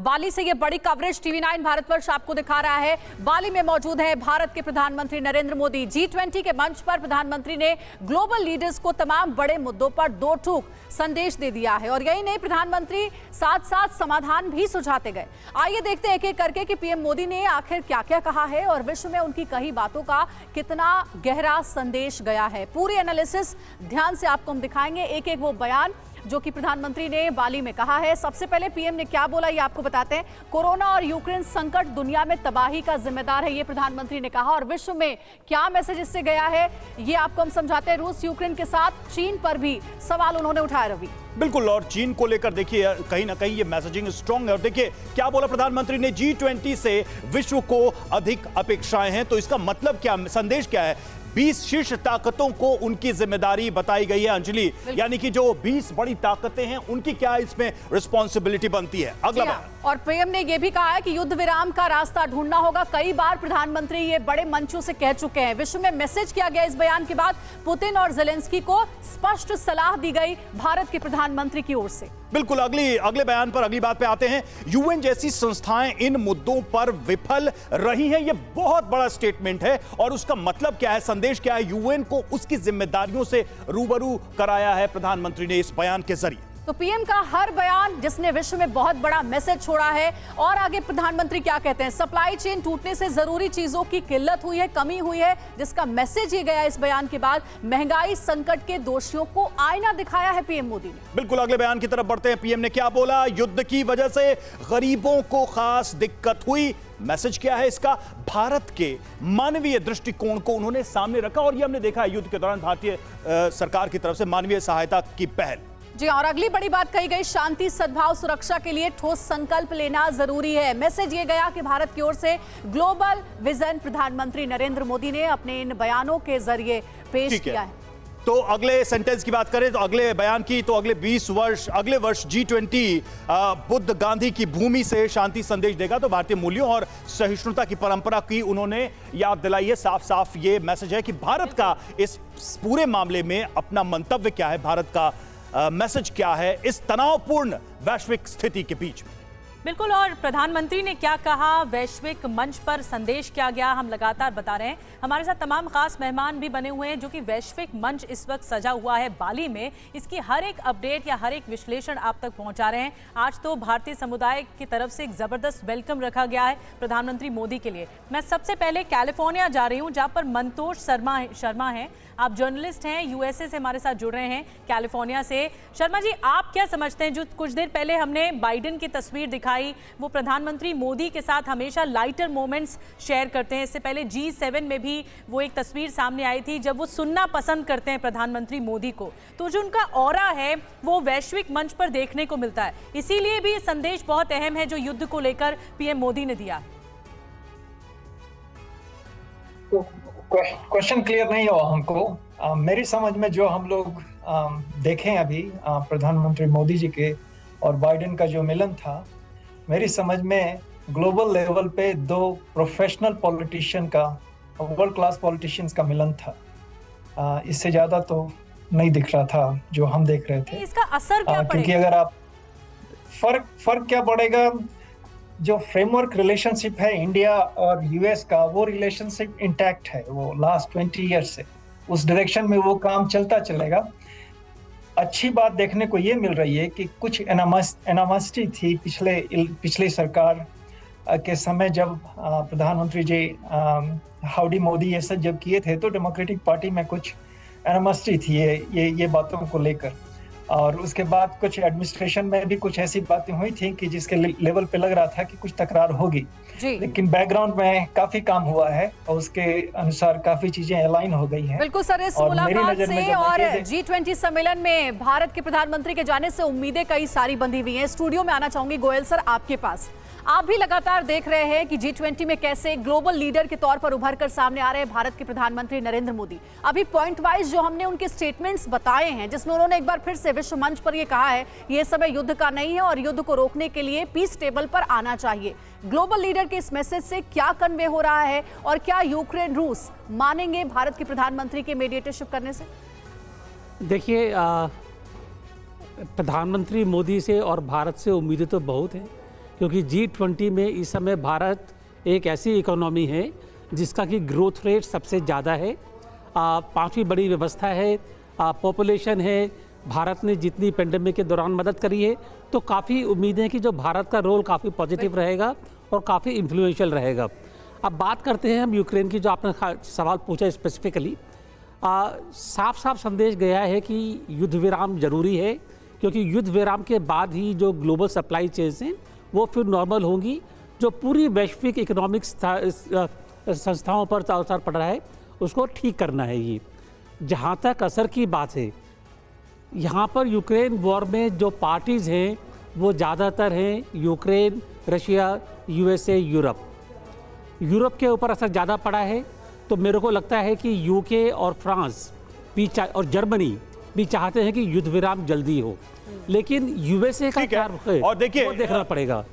बाली से ये बड़ी कवरेज TV9 भारतवर्ष आपको दिखा रहा है। बाली में मौजूद है भारत के प्रधानमंत्री नरेंद्र मोदी। G20 के मंच पर प्रधानमंत्री ने ग्लोबल लीडर्स को तमाम बड़े मुद्दों पर दो टूक संदेश दे दिया है और यही नहीं, प्रधानमंत्री साथ साथ समाधान भी सुझाते गए। आइए देखते हैं एक एक करके कि पीएम मोदी ने आखिर क्या क्या कहा है और विश्व में उनकी कही बातों का कितना गहरा संदेश गया है। पूरी एनालिसिस ध्यान से आपको हम दिखाएंगे, एक एक वो बयान जो कि प्रधानमंत्री ने बाली में कहा है। सबसे पहले पीएम ने क्या बोला ये आपको बताते हैं। कोरोना और यूक्रेन संकट दुनिया में तबाही का जिम्मेदार है, ये प्रधानमंत्री ने कहा और विश्व में क्या मैसेज इससे गया है ये आपको हम समझाते हैं। रूस यूक्रेन के साथ चीन पर भी सवाल उन्होंने उठाया। रवि बिल्कुल, और चीन को लेकर देखिए कहीं ना कहीं ये मैसेजिंग स्ट्रांग है और देखिए क्या बोला प्रधानमंत्री ने। G20 से विश्व को अधिक अपेक्षाएं हैं, तो इसका मतलब क्या, संदेश क्या है। 20 शीर्ष ताकतों को उनकी जिम्मेदारी बताई गई है अंजलि, यानी कि जो 20 बड़ी ताकतें हैं उनकी क्या इसमें रिस्पॉन्सिबिलिटी बनती है। अगला बयान। और पीएम ने यह भी कहा है कि युद्ध विराम का रास्ता ढूंढना होगा। कई बार प्रधानमंत्री ये बड़े मंचों से कह चुके हैं। विश्व में मैसेज किया गया इस बयान के बाद पुतिन और जेलेंस्की को स्पष्ट सलाह दी गई भारत के प्रधानमंत्री की ओर से। बिल्कुल, अगले बयान पर, अगली बात पे आते हैं। यूएन जैसी संस्थाएं इन मुद्दों पर विफल रही हैं, यह बहुत बड़ा स्टेटमेंट है और उसका मतलब क्या है, संदेश क्या है। यूएन को उसकी जिम्मेदारियों से रूबरू कराया है प्रधानमंत्री ने इस बयान के जरिए। तो पीएम का हर बयान जिसने विश्व में बहुत बड़ा मैसेज छोड़ा है। और आगे प्रधानमंत्री क्या कहते हैं। सप्लाई चेन टूटने से जरूरी चीजों की किल्लत हुई है, कमी हुई है, जिसका मैसेज ये गया इस बयान के बाद। महंगाई संकट के दोषियों को आईना दिखाया है पीएम मोदी ने। बिल्कुल, अगले बयान की तरफ बढ़ते हैं। पीएम ने क्या बोला। युद्ध की वजह से गरीबों को खास दिक्कत हुई, मैसेज क्या है इसका। भारत के मानवीय दृष्टिकोण को उन्होंने सामने रखा और ये हमने देखा है युद्ध के दौरान भारतीय सरकार की तरफ से मानवीय सहायता की पहल। जी, और अगली बड़ी बात कही गई, शांति सद्भाव सुरक्षा के लिए ठोस संकल्प लेना जरूरी है। मैसेज ये गया कि भारत की ओर से ग्लोबल विजन प्रधानमंत्री नरेंद्र मोदी ने अपने इन बयानों के जरिए पेश किया है। तो अगले सेंटेंस की बात करें तो अगले बयान की, तो अगले वर्ष G20 बुद्ध गांधी की भूमि से शांति संदेश देगा। तो भारतीय मूल्यों और सहिष्णुता की परंपरा की उन्होंने याद दिलाई है। साफ साफ ये मैसेज है कि भारत का इस पूरे मामले में अपना मंतव्य क्या है, भारत का मैसेज क्या है इस तनावपूर्ण वैश्विक स्थिति के बीच में। बिल्कुल, और प्रधानमंत्री ने क्या कहा, वैश्विक मंच पर संदेश क्या गया, हम लगातार बता रहे हैं। हमारे साथ तमाम खास मेहमान भी बने हुए हैं जो कि वैश्विक मंच इस वक्त सजा हुआ है बाली में, इसकी हर एक अपडेट या हर एक विश्लेषण आप तक पहुंचा रहे हैं। आज तो भारतीय समुदाय की तरफ से एक जबरदस्त वेलकम रखा गया है प्रधानमंत्री मोदी के लिए। मैं सबसे पहले कैलिफोर्निया जा रही हूँ जहाँ पर मंतोष शर्मा हैं। आप जर्नलिस्ट हैं, यूएसए से हमारे साथ जुड़ रहे हैं कैलिफोर्निया से। शर्मा जी, आप क्या समझते हैं, जो कुछ देर पहले हमने बाइडेन की तस्वीर दिखाई, वो प्रधानमंत्री मोदी के साथ हमेशा लाइटर मोमेंट्स शेयर करते हैं। इससे पहले G7 में भी वो एक तस्वीर सामने आई थी जब वो सुनना पसंद करते हैं प्रधानमंत्री मोदी को। तो जो उनका ऑरा है वो वैश्विक मंच पर देखने को मिलता है, इसीलिए भी संदेश बहुत अहम है जो युद्ध को लेकर पीएम मोदी ने दिया। क्वेश्चन क्लियर नहीं हो हमको। मेरी समझ में जो हम लोग देखें अभी प्रधानमंत्री मोदी जी के और बाइडेन का जो मिलन था, मेरी समझ में ग्लोबल लेवल पे दो प्रोफेशनल पॉलिटिशियन का, वर्ल्ड क्लास पॉलिटिशियंस का मिलन था। इससे ज्यादा तो नहीं दिख रहा था जो हम देख रहे थे। इसका असर क्या पड़ेगा? क्योंकि अगर आप फर्क क्या पड़ेगा, जो फ्रेमवर्क रिलेशनशिप है इंडिया और यूएस का, वो रिलेशनशिप इंटैक्ट है, वो लास्ट 20 ईयर्स से उस डायरेक्शन में वो काम चलता चलेगा। अच्छी बात देखने को ये मिल रही है कि कुछ एनामस्टी थी पिछले सरकार के समय, जब प्रधानमंत्री जी हाउडी मोदी ये सब जब किए थे तो डेमोक्रेटिक पार्टी में कुछ एनामस्टी थी ये बातों को लेकर। और उसके बाद कुछ एडमिनिस्ट्रेशन में भी कुछ ऐसी बातें हुई थी कि जिसके लेवल पे लग रहा था कि कुछ तकरार होगी, लेकिन बैकग्राउंड में काफी काम हुआ है और उसके अनुसार काफी चीजें अलाइन हो गई हैं। बिल्कुल सर, इस मुलाकात से और G20 सम्मेलन में भारत के प्रधानमंत्री के जाने से उम्मीदें कई सारी बंधी हुई हैं। स्टूडियो में आना चाहूंगी गोयल सर आपके पास। आप भी लगातार देख रहे हैं कि G20 में कैसे ग्लोबल लीडर के तौर पर उभर कर सामने आ रहे हैं भारत के प्रधानमंत्री नरेंद्र मोदी। अभी पॉइंट वाइज जो हमने उनके स्टेटमेंट्स बताए हैं, जिसमें उन्होंने एक बार फिर से विश्व मंच पर यह कहा है ये समय युद्ध का नहीं है और युद्ध को रोकने के लिए पीस टेबल पर आना चाहिए। ग्लोबल लीडर के इस मैसेज से क्या कन्वे हो रहा है और क्या यूक्रेन रूस मानेंगे भारत के प्रधानमंत्री के मीडिएटरशिप करने से? देखिए, प्रधानमंत्री मोदी से और भारत से उम्मीदें तो बहुत हैं, क्योंकि G20 में इस समय भारत एक ऐसी इकोनॉमी है जिसका कि ग्रोथ रेट सबसे ज़्यादा है, पांचवी बड़ी व्यवस्था है, पॉपुलेशन है, भारत ने जितनी पेंडेमिक के दौरान मदद करी है, तो काफ़ी उम्मीद है कि जो भारत का रोल काफ़ी पॉजिटिव रहेगा और काफ़ी इन्फ्लुएंशियल रहेगा। अब बात करते हैं हम यूक्रेन की, जो आपने सवाल पूछा स्पेसिफिकली। साफ साफ संदेश गया है कि युद्ध विराम जरूरी है, क्योंकि युद्ध विराम के बाद ही जो ग्लोबल सप्लाई चेन्स हैं वो फिर नॉर्मल होंगी। जो पूरी वैश्विक इकोनॉमिक संस्थाओं पर असर पड़ रहा है उसको ठीक करना है। ये जहाँ तक असर की बात है, यहाँ पर यूक्रेन वॉर में जो पार्टीज़ हैं वो ज़्यादातर हैं यूक्रेन, रशिया, यूएसए, यूरोप के ऊपर असर ज़्यादा पड़ा है। तो मेरे को लगता है कि यूके और फ्रांस भी और जर्मनी भी चाहते हैं कि युद्ध विराम जल्दी हो, लेकिन यूएसए का क्या रुख है और देखिए वो देखना पड़ेगा।